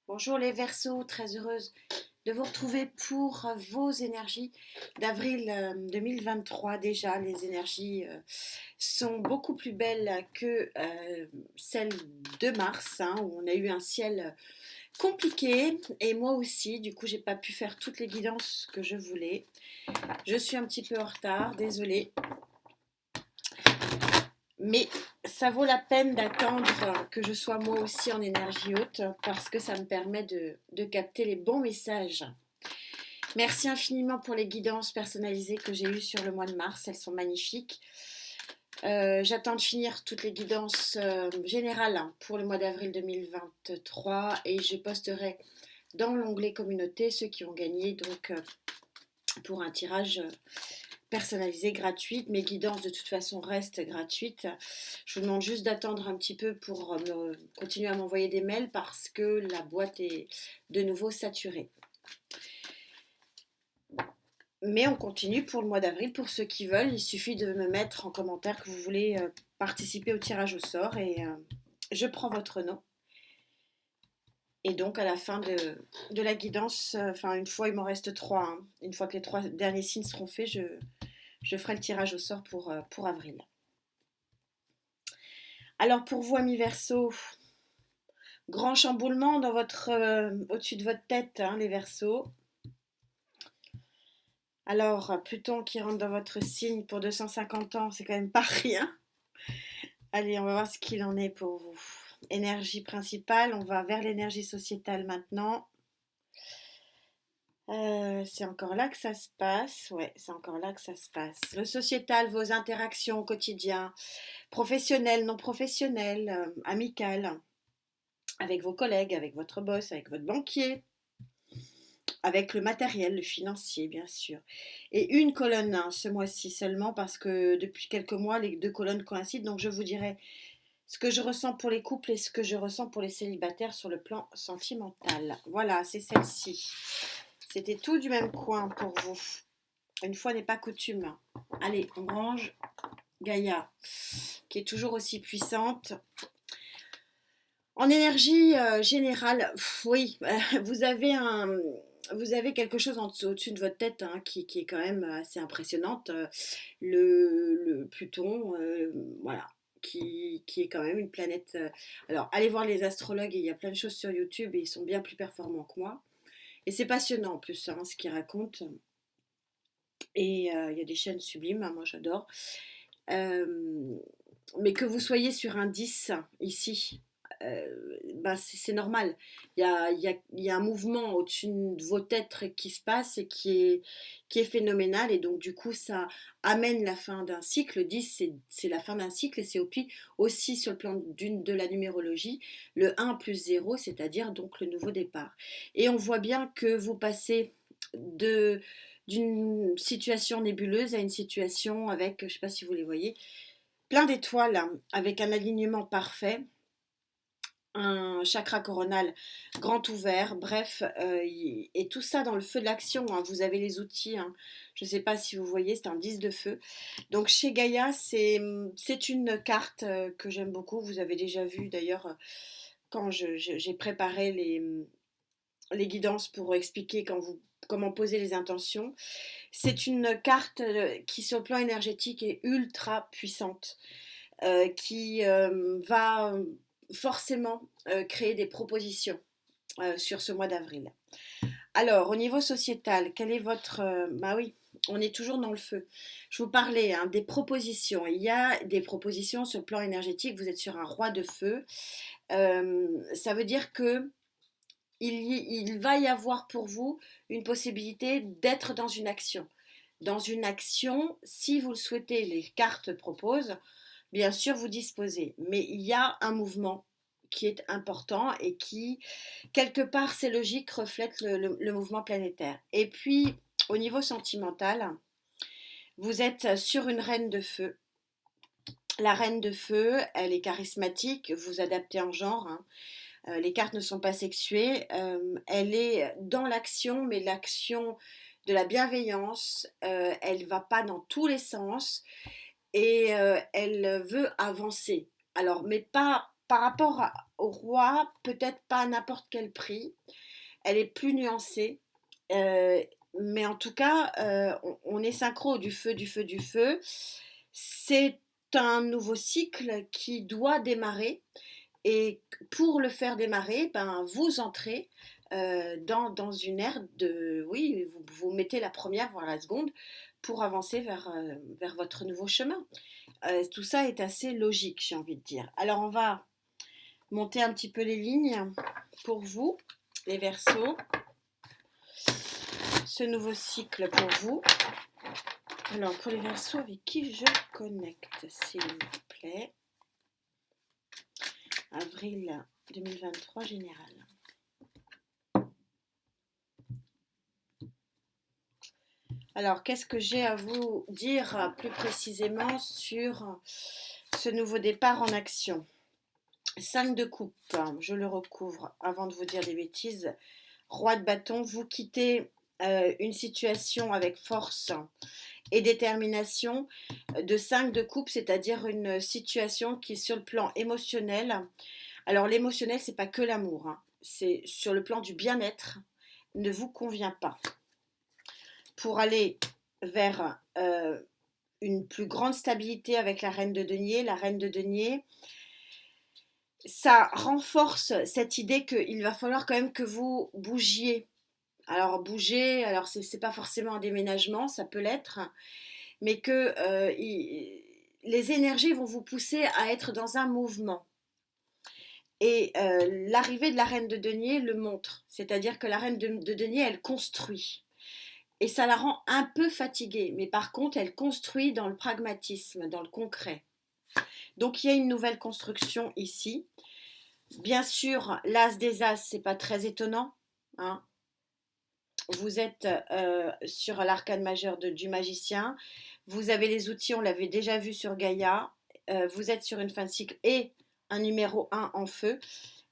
Bonjour les Verseaux, très heureuse de vous retrouver pour vos énergies d'avril 2023. Déjà, les énergies sont beaucoup plus belles que celles de mars, hein, où on a eu un ciel compliqué. Et moi aussi, du coup, j'ai pas pu faire toutes les guidances que je voulais. Je suis un petit peu en retard, désolée. Mais ça vaut la peine d'attendre que je sois moi aussi en énergie haute parce que ça me permet de capter les bons messages. Merci infiniment pour les guidances personnalisées que j'ai eues sur le mois de mars, elles sont magnifiques. J'attends de finir toutes les guidances générales pour le mois d'avril 2023 et je posterai dans l'onglet communauté ceux qui ont gagné donc pour un tirage personnalisé gratuit. Mes guidances de toute façon restent gratuites. Je vous demande juste d'attendre un petit peu pour continuer à m'envoyer des mails parce que la boîte est de nouveau saturée. Mais on continue pour le mois d'avril. Pour ceux qui veulent, il suffit de me mettre en commentaire que vous voulez participer au tirage au sort et je prends votre nom. Et donc à la fin de la guidance, une fois, il m'en reste trois. Hein. Une fois que les trois derniers signes seront faits, je ferai le tirage au sort pour avril. Alors pour vous, amis Verseaux, grand chamboulement dans au-dessus de votre tête, hein, les Verseaux. Alors, Pluton qui rentre dans votre signe pour 250 ans, c'est quand même pas rien. Allez, on va voir ce qu'il en est pour vous. Énergie principale, on va vers l'énergie sociétale maintenant. C'est encore là que ça se passe. Ouais, c'est encore là que ça se passe. Le sociétal, vos interactions au quotidien, professionnelles, non professionnelles, amicales, avec vos collègues, avec votre boss, avec votre banquier, avec le matériel, le financier, bien sûr. Et une colonne hein, ce mois-ci seulement, parce que depuis quelques mois, les deux colonnes coïncident. Donc je vous dirai ce que je ressens pour les couples et ce que je ressens pour les célibataires sur le plan sentimental. Voilà, c'est celle-ci. C'était tout du même coin pour vous. Une fois n'est pas coutume. Allez, on range Gaïa, qui est toujours aussi puissante. En énergie générale, oui, vous avez quelque chose au-dessus de votre tête hein, qui est quand même assez impressionnante. Le Pluton, voilà, qui est quand même une planète. Alors, allez voir les astrologues, il y a plein de choses sur YouTube et ils sont bien plus performants que moi. Et c'est passionnant en plus, hein, ce qu'ils racontent. Et il y a des chaînes sublimes, hein, moi j'adore. Euh, mais que vous soyez sur un 10 ici, c'est normal. Il y a un mouvement au-dessus de vos têtes qui se passe et qui est phénoménal. Et donc, du coup, ça amène la fin d'un cycle. Le 10, c'est la fin d'un cycle. Et c'est aussi sur le plan de la numérologie, le 1 plus 0, c'est-à-dire donc le nouveau départ. Et on voit bien que vous passez de d'une situation nébuleuse à une situation avec, je ne sais pas si vous les voyez, plein d'étoiles, hein, avec un alignement parfait, un chakra coronal grand ouvert, bref, et tout ça dans le feu de l'action. Hein, vous avez les outils, hein, je ne sais pas si vous voyez, c'est un 10 de feu. Donc chez Gaïa, c'est une carte que j'aime beaucoup. Vous avez déjà vu d'ailleurs quand j'ai préparé les guidances pour expliquer comment poser les intentions. C'est une carte qui, sur le plan énergétique, est ultra puissante, qui va forcément créer des propositions sur ce mois d'avril. Alors, au niveau sociétal, quel est votre... bah oui, on est toujours dans le feu. Je vous parlais hein, des propositions. Il y a des propositions sur le plan énergétique. Vous êtes sur un roi de feu. Ça veut dire que il va y avoir pour vous une possibilité d'être dans une action. Dans une action, si vous le souhaitez, les cartes proposent, bien sûr, vous disposez. Mais il y a un mouvement qui est important et qui, quelque part, c'est logique, reflète le mouvement planétaire. Et puis, au niveau sentimental, vous êtes sur une reine de feu. La reine de feu, elle est charismatique, vous adaptez en genre. Hein. Les cartes ne sont pas sexuées. Elle est dans l'action, mais l'action de la bienveillance. Elle ne va pas dans tous les sens et elle veut avancer. Alors, mais pas par rapport au roi, peut-être pas à n'importe quel prix. Elle est plus nuancée. Euh, mais en tout cas, on est synchro du feu, du feu, du feu. C'est un nouveau cycle qui doit démarrer. Et pour le faire démarrer, ben, vous entrez dans une ère de... Oui, vous mettez la première, voire la seconde, pour avancer vers votre nouveau chemin. Tout ça est assez logique, j'ai envie de dire. Alors, on va monter un petit peu les lignes pour vous, les Verseaux. Ce nouveau cycle pour vous. Alors, pour les Verseaux, avec qui je connecte, s'il vous plaît. Avril 2023 général. Alors, qu'est-ce que j'ai à vous dire plus précisément sur ce nouveau départ en action? 5 de coupe, je le recouvre avant de vous dire des bêtises. Roi de bâton, vous quittez une situation avec force et détermination de 5 de coupe, c'est-à-dire une situation qui est sur le plan émotionnel. Alors l'émotionnel, c'est pas que l'amour, hein. C'est sur le plan du bien-être, ne vous convient pas. Pour aller vers une plus grande stabilité avec la reine de denier. La reine de denier, ça renforce cette idée qu'il va falloir quand même que vous bougiez. Alors bouger, alors c'est pas forcément un déménagement, ça peut l'être, mais que les énergies vont vous pousser à être dans un mouvement. Et l'arrivée de la reine de denier le montre, c'est-à-dire que la reine de denier, elle construit. Et ça la rend un peu fatiguée, mais par contre, elle construit dans le pragmatisme, dans le concret. Donc il y a une nouvelle construction ici. Bien sûr, l'as des as, c'est pas très étonnant, hein. Vous êtes sur l'arcane majeur du magicien. Vous avez les outils, on l'avait déjà vu sur Gaïa. Vous êtes sur une fin de cycle et un numéro 1 en feu.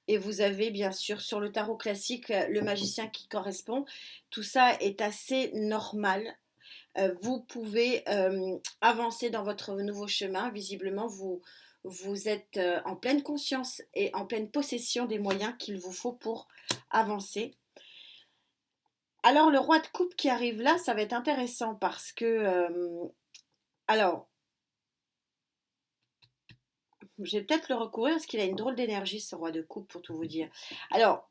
Et vous avez bien sûr sur le tarot classique le magicien qui correspond. Tout ça est assez normal. Vous pouvez avancer dans votre nouveau chemin. Visiblement, vous êtes en pleine conscience et en pleine possession des moyens qu'il vous faut pour avancer. Alors, le roi de coupe qui arrive là, ça va être intéressant parce que... alors, je vais peut-être le recourir parce qu'il a une drôle d'énergie, ce roi de coupe, pour tout vous dire. Alors,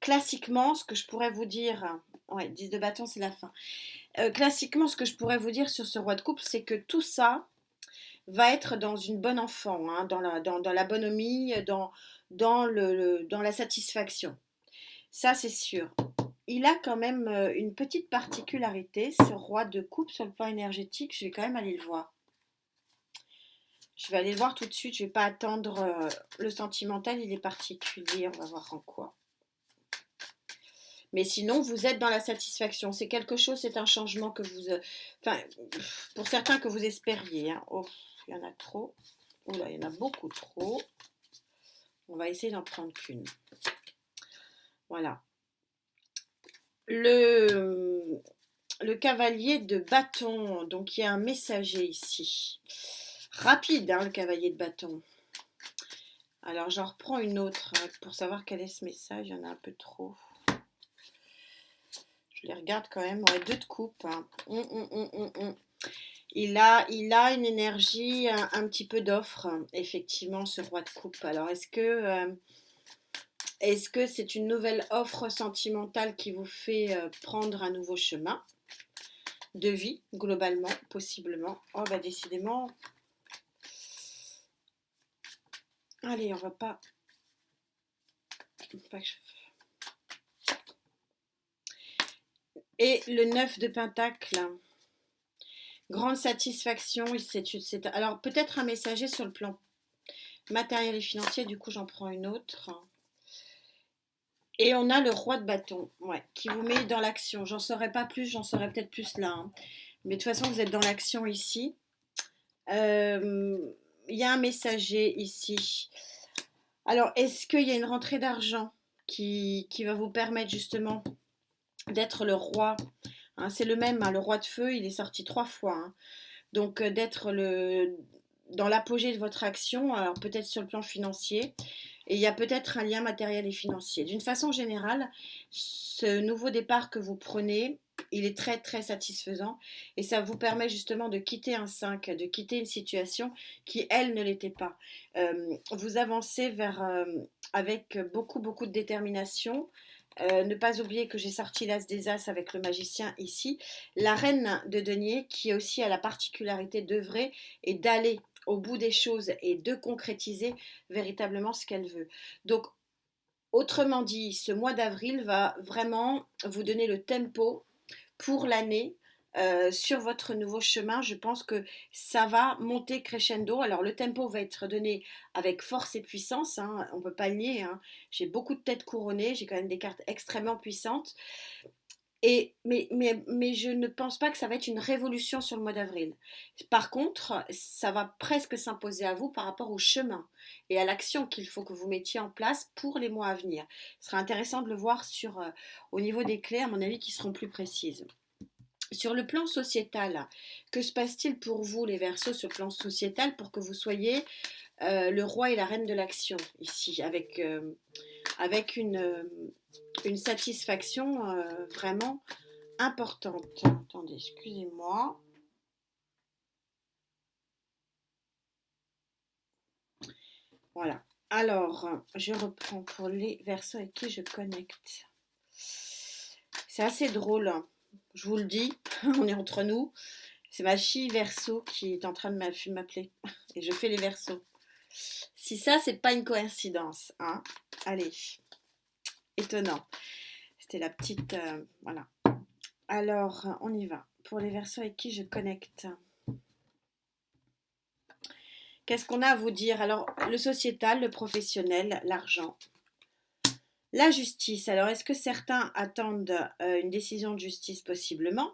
classiquement, ce que je pourrais vous dire... Ouais, 10 de bâton, c'est la fin. Classiquement, ce que je pourrais vous dire sur ce roi de coupe, c'est que tout ça va être dans une bonne enfant, hein, dans la bonhomie, dans la satisfaction. Ça, c'est sûr. Il a quand même une petite particularité, ce roi de coupe sur le plan énergétique. Je vais quand même aller le voir. Je vais aller le voir tout de suite. Je ne vais pas attendre le sentimental. Il est particulier. On va voir en quoi. Mais sinon, vous êtes dans la satisfaction. C'est quelque chose, c'est un changement que vous... Enfin, pour certains que vous espériez. Hein. Oh, il y en a trop. Oh là, il y en a beaucoup trop. On va essayer d'en prendre qu'une. Voilà. Le cavalier de bâton. Donc, il y a un messager ici. Rapide, hein, le cavalier de bâton. Alors, j'en reprends une autre pour savoir quel est ce message. Il y en a un peu trop. Je les regarde quand même. Ouais, 2 de coupe. Hein. Il a une énergie, un petit peu d'offre, effectivement, ce roi de coupe. Alors, est-ce que c'est une nouvelle offre sentimentale qui vous fait prendre un nouveau chemin de vie, globalement, possiblement? Oh, bah, décidément. Allez, on va pas que je... Et le 9 de pentacle. Grande satisfaction. Alors, peut-être un messager sur le plan matériel et financier. Du coup, j'en prends une autre. Et on a le roi de bâton, ouais, qui vous met dans l'action. J'en saurai pas plus, j'en saurai peut-être plus là. Hein. Mais de toute façon, vous êtes dans l'action ici. Il y a un messager ici. Alors, est-ce qu'il y a une rentrée d'argent qui va vous permettre justement d'être le roi, hein, c'est le même, hein, le roi de feu, il est sorti 3 fois. Hein. Donc, d'être dans l'apogée de votre action, alors peut-être sur le plan financier, et il y a peut-être un lien matériel et financier. D'une façon générale, ce nouveau départ que vous prenez, il est très très satisfaisant et ça vous permet justement de quitter un 5, de quitter une situation qui, elle, ne l'était pas. Vous avancez avec beaucoup beaucoup de détermination. Ne pas oublier que j'ai sorti l'as des as avec le magicien ici. La reine de denier qui aussi a la particularité d'œuvrer et d'aller au bout des choses et de concrétiser véritablement ce qu'elle veut. Donc, autrement dit, ce mois d'avril va vraiment vous donner le tempo pour l'année sur votre nouveau chemin. Je pense que ça va monter crescendo. Alors le tempo va être donné avec force et puissance, hein, on ne peut pas le nier. Hein. J'ai beaucoup de têtes couronnées, j'ai quand même des cartes extrêmement puissantes. Mais je ne pense pas que ça va être une révolution sur le mois d'avril. Par contre, ça va presque s'imposer à vous par rapport au chemin et à l'action qu'il faut que vous mettiez en place pour les mois à venir. Ce sera intéressant de le voir au niveau des clés, à mon avis, qui seront plus précises. Sur le plan sociétal, que se passe-t-il pour vous, les Verseaux, sur le plan sociétal, pour que vous soyez le roi et la reine de l'action, ici, avec une satisfaction vraiment importante. Attendez, excusez-moi. Voilà. Alors, je reprends pour les Verseaux avec qui je connecte. C'est assez drôle, hein. Je vous le dis, on est entre nous. C'est ma fille Verseau qui est en train de m'appeler. Et je fais les Verseaux. Si ça, c'est pas une coïncidence, hein. Allez, étonnant. C'était la petite... voilà. Alors, on y va. Pour les Verseaux avec qui je connecte. Qu'est-ce qu'on a à vous dire? Alors, le sociétal, le professionnel, l'argent. La justice. Alors, est-ce que certains attendent une décision de justice possiblement?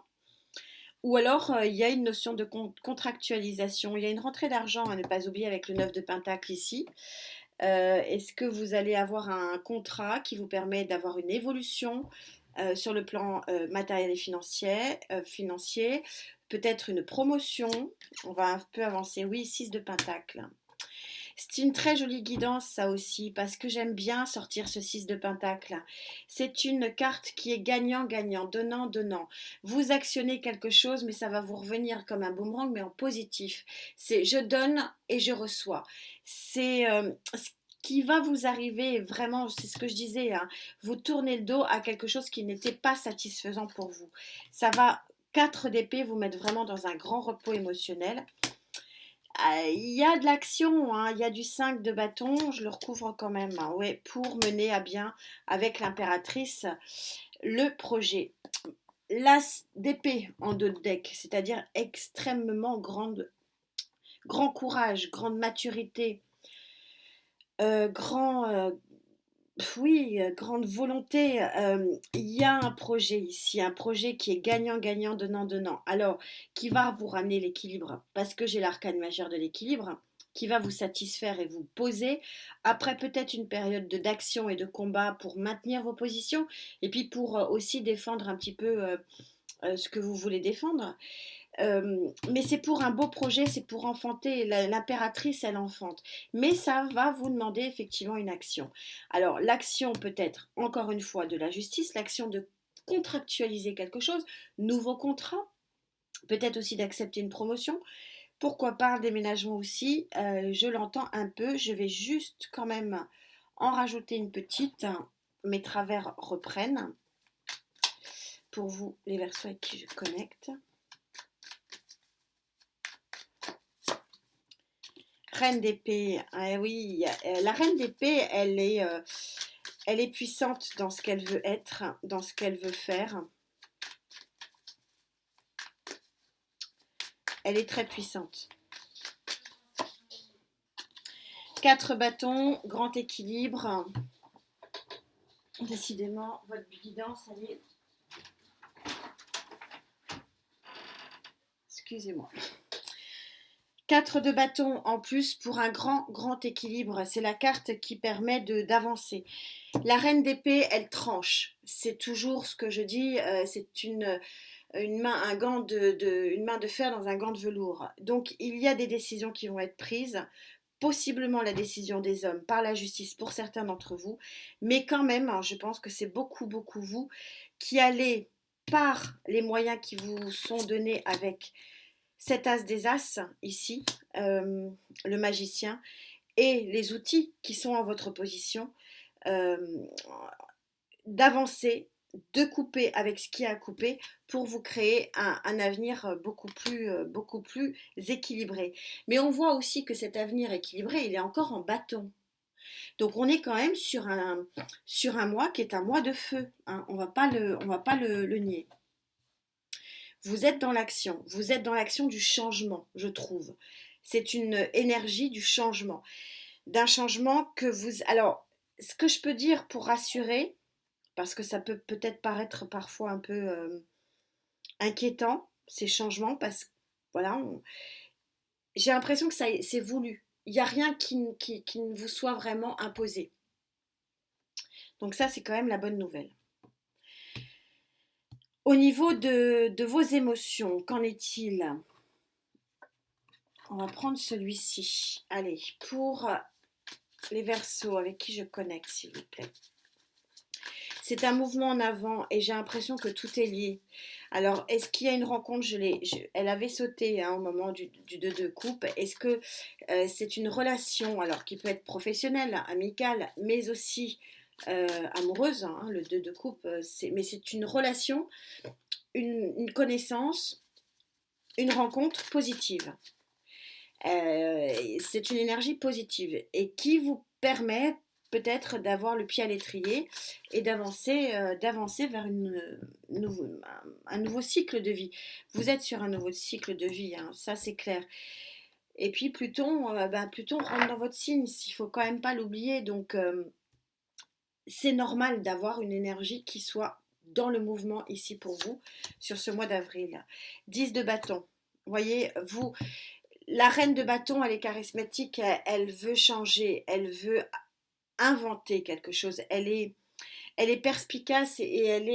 Ou alors, il y a une notion de contractualisation. Il y a une rentrée d'argent à ne pas oublier avec le 9 de Pentacle ici. Est-ce que vous allez avoir un contrat qui vous permet d'avoir une évolution sur le plan matériel et financier, peut-être une promotion, on va un peu avancer, oui, 6 de Pentacle. C'est une très jolie guidance ça aussi, parce que j'aime bien sortir ce 6 de Pentacle. C'est une carte qui est gagnant-gagnant, donnant-donnant. Vous actionnez quelque chose, mais ça va vous revenir comme un boomerang, mais en positif. C'est je donne et je reçois. C'est ce qui va vous arriver, vraiment, c'est ce que je disais, hein, vous tournez le dos à quelque chose qui n'était pas satisfaisant pour vous. Ça va, 4 d'épée, vous mettre vraiment dans un grand repos émotionnel. Il y a de l'action, hein, il y a du 5 de bâton, je le recouvre quand même, hein, ouais, pour mener à bien avec l'impératrice le projet. L'as d'épée en dos de deck, c'est-à-dire extrêmement grand courage, grande maturité, grande volonté. Il y a un projet ici, un projet qui est gagnant-gagnant, donnant-donnant. Alors, qui va vous ramener l'équilibre, parce que j'ai l'arcane majeur de l'équilibre, qui va vous satisfaire et vous poser, après peut-être une période d'action et de combat pour maintenir vos positions, et puis pour aussi défendre un petit peu ce que vous voulez défendre. Mais c'est pour un beau projet, c'est pour enfanter. L'impératrice, elle enfante. Mais ça va vous demander effectivement une action. Alors, l'action peut être, encore une fois, de la justice, l'action de contractualiser quelque chose, nouveau contrat, peut-être aussi d'accepter une promotion. Pourquoi pas un déménagement aussi, je l'entends un peu. Je vais juste quand même en rajouter une petite. Mes travers reprennent. Pour vous, les Verseaux avec qui je connecte. Reine d'épée, oui, la reine d'épée, elle est puissante dans ce qu'elle veut être, dans ce qu'elle veut faire. Elle est très puissante. 4 bâtons, grand équilibre. Décidément, votre guidance, elle est... Excusez-moi. 4 de bâton en plus pour un grand équilibre. C'est la carte qui permet d'avancer. La reine d'épée, elle tranche. C'est toujours ce que je dis. C'est une main de fer dans un gant de velours. Donc il y a des décisions qui vont être prises, possiblement la décision des hommes par la justice pour certains d'entre vous, mais quand même, hein, je pense que c'est beaucoup, beaucoup vous qui allez, par les moyens qui vous sont donnés avec cet as des as ici, le magicien, et les outils qui sont en votre position, euh, d'avancer, de couper avec ce qui a à couper pour vous créer un avenir beaucoup plus équilibré. Mais on voit aussi que cet avenir équilibré, il est encore en bâton. Donc on est quand même sur un mois qui est un mois de feu, hein. On va pas le nier. Vous êtes dans l'action du changement, je trouve. C'est une énergie du changement, d'un changement que vous... Alors, ce que je peux dire pour rassurer, parce que ça peut peut-être paraître parfois un peu inquiétant, ces changements, parce que voilà, j'ai l'impression que c'est voulu. Il n'y a rien qui ne vous soit vraiment imposé. Donc ça, c'est quand même la bonne nouvelle. Au niveau de vos émotions, qu'en est-il? On va prendre celui-ci. Allez, pour les Verseaux avec qui je connecte, s'il vous plaît. C'est un mouvement en avant et j'ai l'impression que tout est lié. Alors, est-ce qu'il y a une rencontre? Elle avait sauté, hein, au moment du 2 de coupe. Est-ce que c'est une relation, alors qui peut être professionnelle, amicale, mais aussi amoureuse, hein, le 2 de coupe, mais c'est une relation, une connaissance, une rencontre positive. C'est une énergie positive et qui vous permet peut-être d'avoir le pied à l'étrier et d'avancer vers un nouveau cycle de vie. Vous êtes sur un nouveau cycle de vie, hein, ça c'est clair. Et puis Pluton rentre dans votre signe, il faut quand même pas l'oublier. Donc c'est normal d'avoir une énergie qui soit dans le mouvement ici pour vous sur ce mois d'avril. 10 de bâton. Vous voyez, la reine de bâton, elle est charismatique, elle veut changer, elle veut inventer quelque chose. Elle est perspicace et elle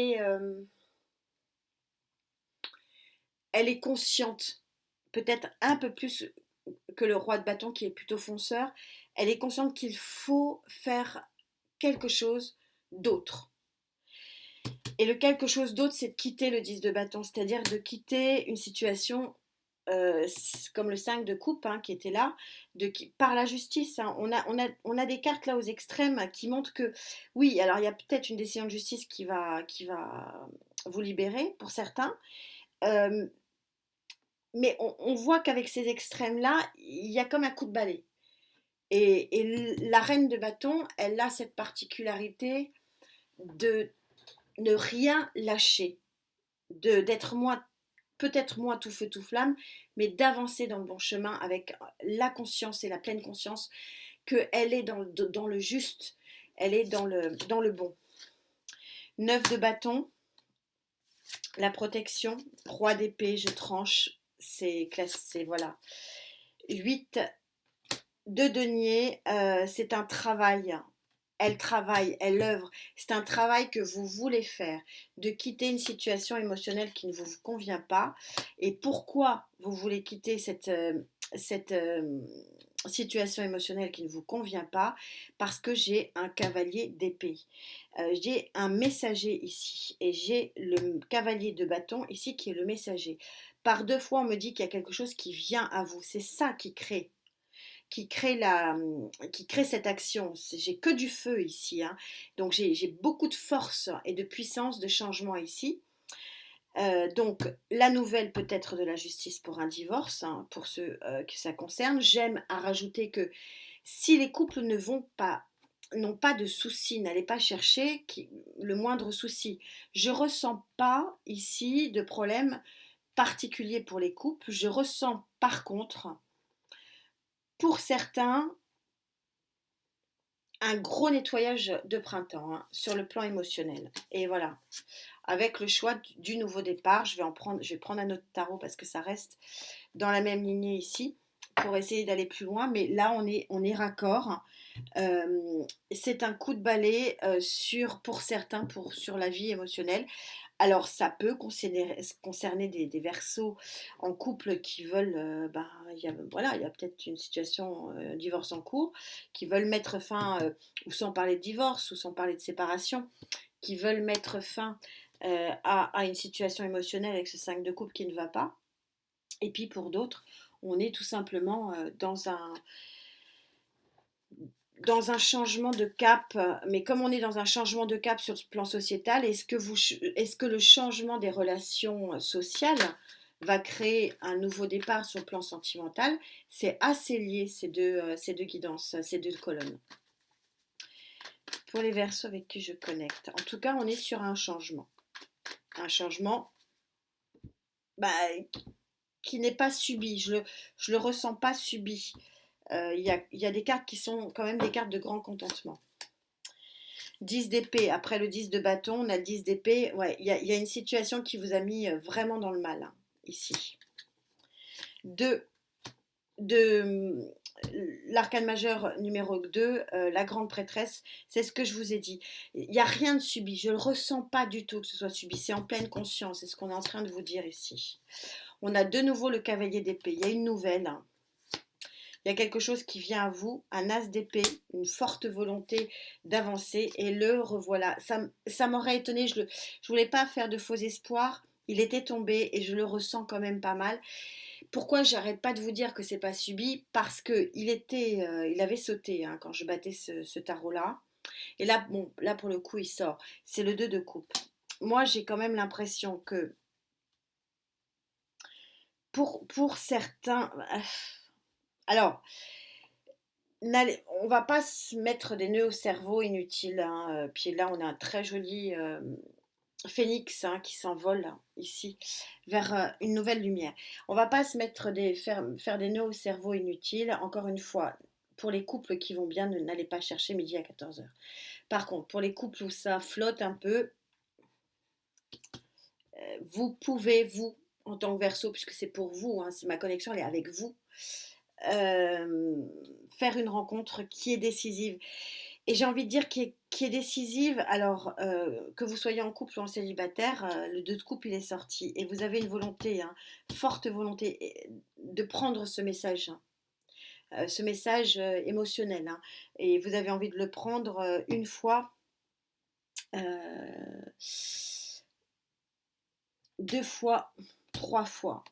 est consciente, peut-être un peu plus que le roi de bâton qui est plutôt fonceur. Elle est consciente qu'il faut faire quelque chose d'autre. Et le quelque chose d'autre, c'est de quitter le 10 de bâton, c'est-à-dire de quitter une situation comme le 5 de coupe, hein, qui était là, par la justice, hein. On a des cartes là aux extrêmes qui montrent que, oui, alors il y a peut-être une décision de justice qui va vous libérer pour certains, euh, mais on voit qu'avec ces extrêmes-là, il y a comme un coup de balai. Et la reine de bâton, elle a cette particularité de ne rien lâcher, d'être peut-être moins tout feu tout flamme, mais d'avancer dans le bon chemin avec la conscience et la pleine conscience qu'elle est dans le juste, elle est dans le bon. 9 de bâton, la protection, roi d'épée, je tranche, c'est classé, voilà. 8 de denier, c'est un travail. Elle travaille, elle œuvre. C'est un travail que vous voulez faire, de quitter une situation émotionnelle qui ne vous convient pas. Et pourquoi vous voulez quitter cette situation émotionnelle qui ne vous convient pas? Parce que j'ai un cavalier d'épée. J'ai un messager ici. Et j'ai le cavalier de bâton ici qui est le messager. Par deux fois, on me dit qu'il y a quelque chose qui vient à vous. C'est ça qui crée cette action. J'ai que du feu ici, hein. Donc j'ai beaucoup de force et de puissance de changement ici. Donc la nouvelle peut-être de la justice pour un divorce, hein, pour ceux que ça concerne. J'aime à rajouter que si les couples n'ont pas de soucis, n'allez pas chercher le moindre souci. Je ressens pas ici de problème particulier pour les couples. Je ressens par contre, pour certains, un gros nettoyage de printemps, hein, sur le plan émotionnel. Et voilà, avec le choix du nouveau départ, je vais prendre un autre tarot parce que ça reste dans la même lignée ici pour essayer d'aller plus loin. Mais là, on est raccord. C'est un coup de balai pour certains sur la vie émotionnelle Alors, ça peut concerner des Verseaux en couple qui veulent, voilà, il y a peut-être une situation, divorce en cours, qui veulent mettre fin, ou sans parler de divorce, ou sans parler de séparation, qui veulent mettre fin à une situation émotionnelle avec ce 5 de coupe qui ne va pas. Et puis pour d'autres, on est tout simplement dans un changement de cap, mais comme on est dans un changement de cap sur le plan sociétal, est-ce que le changement des relations sociales va créer un nouveau départ sur le plan sentimental? C'est assez lié ces deux guidances, ces deux colonnes. Pour les Verseaux avec qui je connecte, en tout cas, on est sur un changement. Un changement bah, qui n'est pas subi. Je le ressens pas subi. Y a des cartes qui sont quand même des cartes de grand contentement. 10 d'épée, après le 10 de bâton, on a le 10 d'épée. Ouais, il y a une situation qui vous a mis vraiment dans le mal, hein, ici. De l'arcane majeur numéro 2, la grande prêtresse, c'est ce que je vous ai dit. Il n'y a rien de subi, je ne le ressens pas du tout que ce soit subi, c'est en pleine conscience, c'est ce qu'on est en train de vous dire ici. On a de nouveau le cavalier d'épée, il y a une nouvelle, hein. Il y a quelque chose qui vient à vous, un as d'épée, une forte volonté d'avancer, et le revoilà. Ça m'aurait étonné, je voulais pas faire de faux espoirs, il était tombé et je le ressens quand même pas mal. Pourquoi j'arrête pas de vous dire que c'est pas subi? Parce que il avait sauté, hein, quand je battais ce tarot-là. Et là, bon, là pour le coup, il sort. C'est le 2 de coupe. Moi, j'ai quand même l'impression que pour certains, alors, on va pas se mettre des nœuds au cerveau inutiles, hein. Puis là, on a un très joli phénix, hein, qui s'envole ici vers une nouvelle lumière. On va pas se mettre faire des nœuds au cerveau inutiles. Encore une fois, pour les couples qui vont bien, n'allez pas chercher midi à 14h. Par contre, pour les couples où ça flotte un peu, vous pouvez, vous, en tant que Verseau, puisque c'est pour vous, hein, ma connexion elle est avec vous, faire une rencontre qui est décisive. Et j'ai envie de dire qui est décisive, alors que vous soyez en couple ou en célibataire, le 2 de coupe il est sorti. Et vous avez une volonté, hein, forte volonté de prendre ce message émotionnel, hein. Et vous avez envie de le prendre une fois, euh, deux fois, trois fois.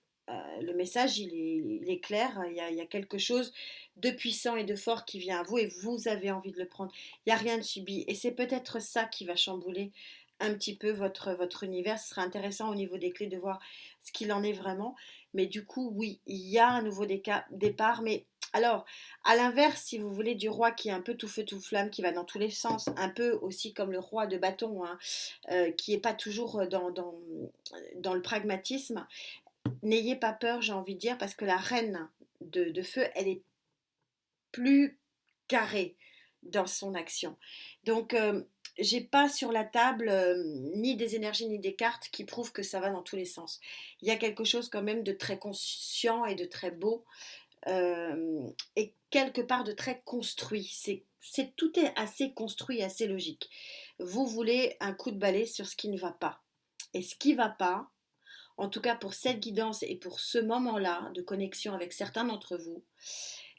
Le message, il est clair, il y a quelque chose de puissant et de fort qui vient à vous et vous avez envie de le prendre. Il n'y a rien de subi. Et c'est peut-être ça qui va chambouler un petit peu votre univers. Ce sera intéressant au niveau des clés de voir ce qu'il en est vraiment. Mais du coup, oui, il y a un nouveau départ. Mais alors, à l'inverse, si vous voulez, du roi qui est un peu tout feu, tout flamme, qui va dans tous les sens, un peu aussi comme le roi de bâton, hein, qui n'est pas toujours dans le pragmatisme, n'ayez pas peur, j'ai envie de dire, parce que la reine de feu, elle est plus carrée dans son action. Donc, j'ai pas sur la table ni des énergies ni des cartes qui prouvent que ça va dans tous les sens. Il y a quelque chose quand même de très conscient et de très beau, et quelque part de très construit. Tout est assez construit, assez logique. Vous voulez un coup de balai sur ce qui ne va pas. Et ce qui ne va pas, en tout cas pour cette guidance et pour ce moment-là de connexion avec certains d'entre vous,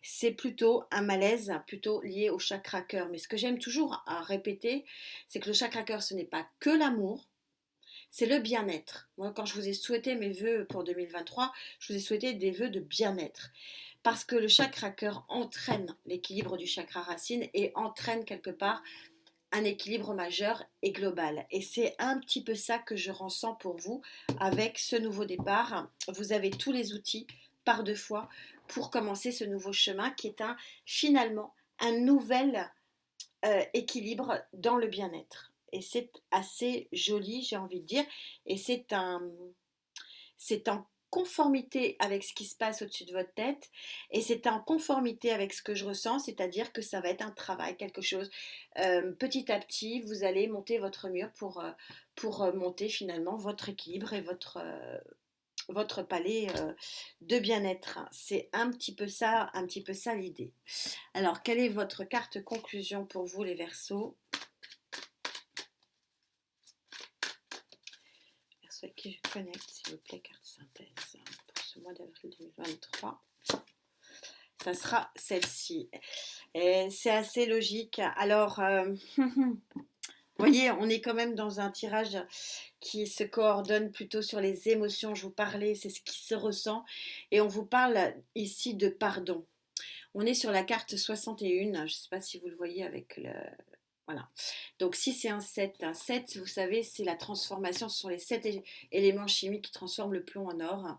c'est plutôt un malaise plutôt lié au chakra cœur. Mais ce que j'aime toujours à répéter, c'est que le chakra cœur, ce n'est pas que l'amour, c'est le bien-être. Moi, quand je vous ai souhaité mes vœux pour 2023, je vous ai souhaité des vœux de bien-être. Parce que le chakra cœur entraîne l'équilibre du chakra racine et entraîne quelque part un équilibre majeur et global. Et c'est un petit peu ça que je ressens pour vous avec ce nouveau départ. Vous avez tous les outils par deux fois pour commencer ce nouveau chemin qui est finalement un nouvel équilibre dans le bien-être. Et c'est assez joli, j'ai envie de dire. Et c'est en conformité avec ce qui se passe au-dessus de votre tête et c'est en conformité avec ce que je ressens, c'est-à-dire que ça va être un travail, quelque chose. Petit à petit, vous allez monter votre mur pour monter finalement votre équilibre et votre palais de bien-être. C'est un petit peu ça l'idée. Alors, quelle est votre carte conclusion pour vous les Verseaux? avec qui je connecte, s'il vous plaît, carte synthèse pour ce mois d'avril 2023. Ça sera celle-ci. Et c'est assez logique. Alors, vous voyez, on est quand même dans un tirage qui se coordonne plutôt sur les émotions. Je vous parlais, c'est ce qui se ressent. Et on vous parle ici de pardon. On est sur la carte 61. Je ne sais pas si vous le voyez avec le... Voilà. Donc si c'est un 7, vous savez, c'est la transformation. Ce sont les 7 éléments chimiques qui transforment le plomb en or.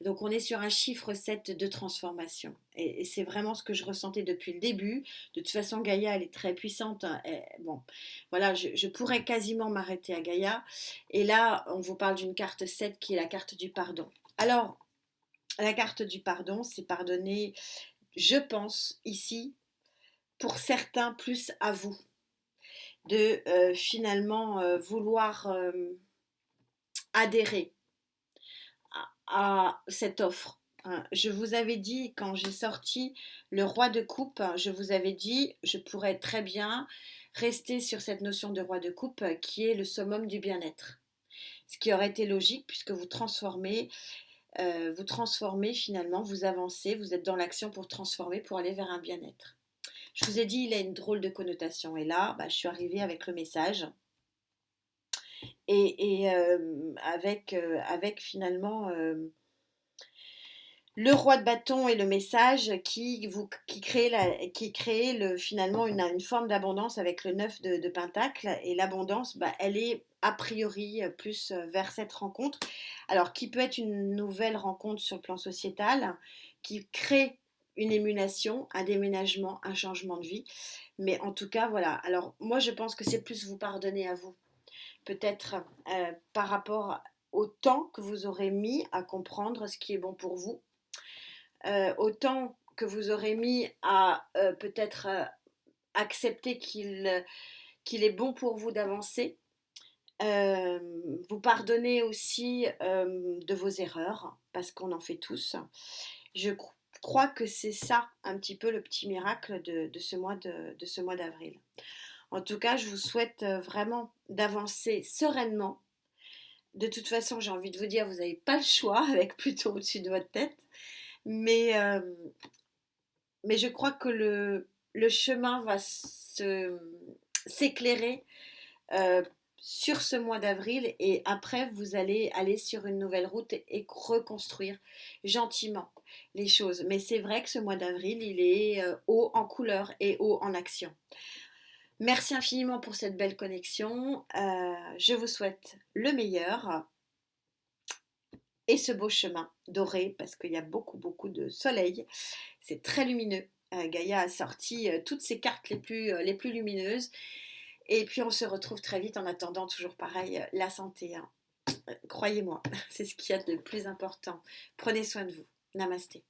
Donc on est sur un chiffre 7 de transformation. Et c'est vraiment ce que je ressentais depuis le début. De toute façon, Gaïa, elle est très puissante. Bon, voilà, je pourrais quasiment m'arrêter à Gaïa. Et là, on vous parle d'une carte 7 qui est la carte du pardon. Alors, la carte du pardon, c'est pardonner, je pense, ici, pour certains, plus à vous. De finalement vouloir adhérer à cette offre. Je vous avais dit, quand j'ai sorti le roi de coupe, je vous avais dit, je pourrais très bien rester sur cette notion de roi de coupe qui est le summum du bien-être. Ce qui aurait été logique puisque vous transformez finalement, vous avancez, vous êtes dans l'action pour transformer, pour aller vers un bien-être. Je vous ai dit, il a une drôle de connotation. Et là, je suis arrivée avec le message. Et avec finalement le roi de bâton et le message qui crée finalement une forme d'abondance avec le 9 de pentacle. Et l'abondance, elle est a priori plus vers cette rencontre. Alors, qui peut être une nouvelle rencontre sur le plan sociétal, qui crée une émulation, un déménagement, un changement de vie. Mais en tout cas, voilà. Alors, moi, je pense que c'est plus vous pardonner à vous. Peut-être par rapport au temps que vous aurez mis à comprendre ce qui est bon pour vous, au temps que vous aurez mis à peut-être accepter qu'il est bon pour vous d'avancer, vous pardonnez aussi de vos erreurs, parce qu'on en fait tous. Je crois que c'est ça un petit peu le petit miracle de ce mois d'avril. En tout cas, je vous souhaite vraiment d'avancer sereinement. De toute façon, j'ai envie de vous dire, vous n'avez pas le choix avec Pluton au-dessus de votre tête. Mais je crois que le chemin va s'éclairer sur ce mois d'avril et après vous allez aller sur une nouvelle route et reconstruire gentiment les choses. Mais c'est vrai que ce mois d'avril, il est haut en couleur et haut en action. Merci infiniment pour cette belle connexion. Je vous souhaite le meilleur et ce beau chemin doré parce qu'il y a beaucoup de soleil. C'est très lumineux. Gaïa a sorti toutes ses cartes les plus lumineuses. Et puis on se retrouve très vite en attendant, toujours pareil, la santé. Croyez-moi, c'est ce qu'il y a de plus important. Prenez soin de vous. Namasté.